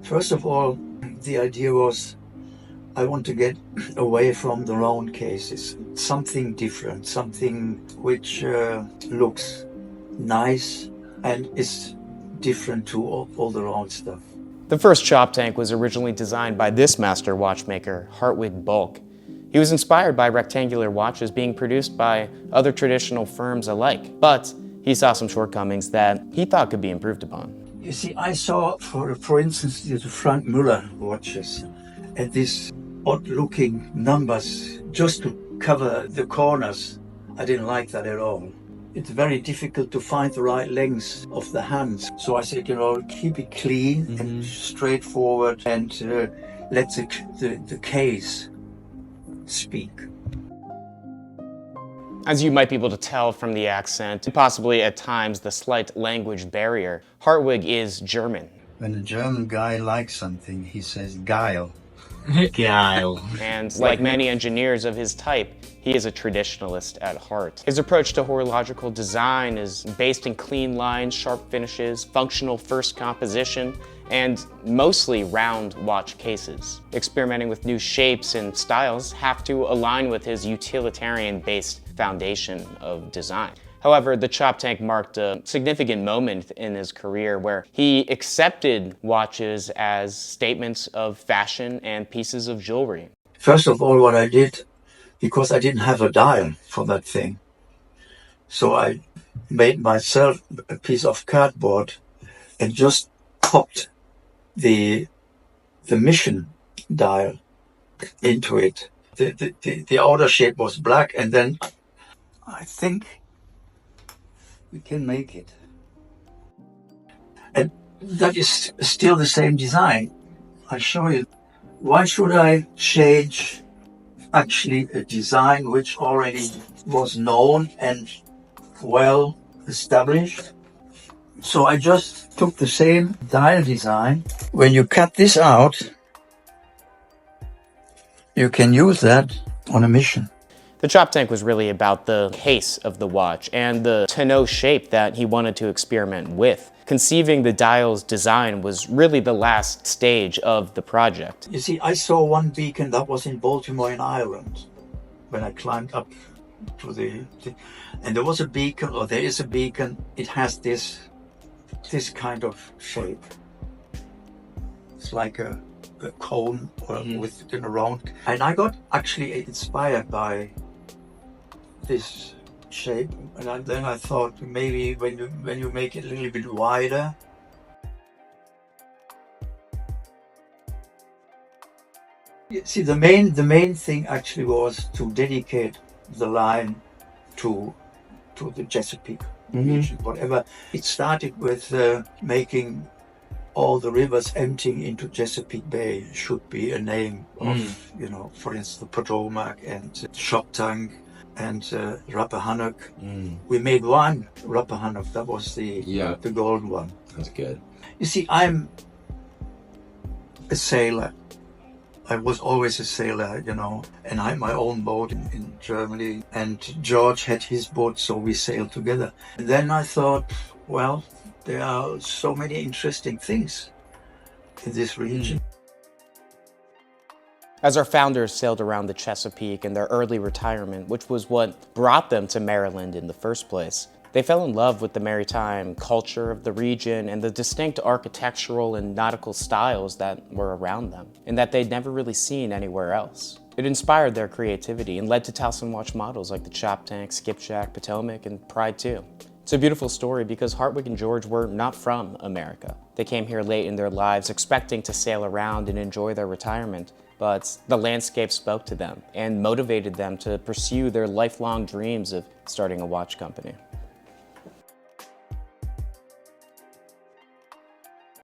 First of all, the idea was I want to get away from the round cases, something different, something which looks nice and is different to all the round stuff. The first Choptank was originally designed by this master watchmaker, Hartwig Balke. He was inspired by rectangular watches being produced by other traditional firms alike, but he saw some shortcomings that he thought could be improved upon. You see, I saw, for instance, the Frank Muller watches and these odd-looking numbers just to cover the corners. I didn't like that at all. It's very difficult to find the right length of the hands. So I said, keep it clean and straightforward and let the case speak. As you might be able to tell from the accent, and possibly at times the slight language barrier, Hartwig is German. When a German guy likes something, he says geil. Geil. And like many engineers of his type, he is a traditionalist at heart. His approach to horological design is based in clean lines, sharp finishes, functional first composition, and mostly round watch cases. Experimenting with new shapes and styles have to align with his utilitarian-based foundation of design. However, the Choptank marked a significant moment in his career where he accepted watches as statements of fashion and pieces of jewelry. First of all, what I did, because I didn't have a dial for that thing, so I made myself a piece of cardboard and just popped the mission dial into it. The outer shape was black, and then I think we can make it. And that is still the same design. I'll show you. Why should I change actually a design which already was known and well established? So I just took the same dial design. When you cut this out, you can use that on a mission. The Choptank was really about the case of the watch and the tonneau shape that he wanted to experiment with. Conceiving the dial's design was really the last stage of the project. You see, I saw one beacon that was in Baltimore in Ireland when I climbed up to and there was a beacon, or there is a beacon, it has this kind of shape. It's like a cone or with a round. And I got actually inspired by this shape, and then I thought maybe when you make it a little bit wider, you see, the main thing actually was to dedicate the line to the Chesapeake region. Whatever it started with, making all the rivers emptying into Chesapeake Bay should be a name of, for instance, the Potomac and Choptank and Rappahannock. We made one Rappahannock, that was the gold one. That's good. You see, I'm a sailor. I was always a sailor, and I had my own boat in Germany, and George had his boat, so we sailed together. And then I thought, well, there are so many interesting things in this region. As our founders sailed around the Chesapeake in their early retirement, which was what brought them to Maryland in the first place, they fell in love with the maritime culture of the region and the distinct architectural and nautical styles that were around them, and that they'd never really seen anywhere else. It inspired their creativity and led to Towson Watch models like the Choptank, Skipjack, Potomac, and Pride 2. It's a beautiful story because Hartwig and George were not from America. They came here late in their lives expecting to sail around and enjoy their retirement, but the landscape spoke to them and motivated them to pursue their lifelong dreams of starting a watch company.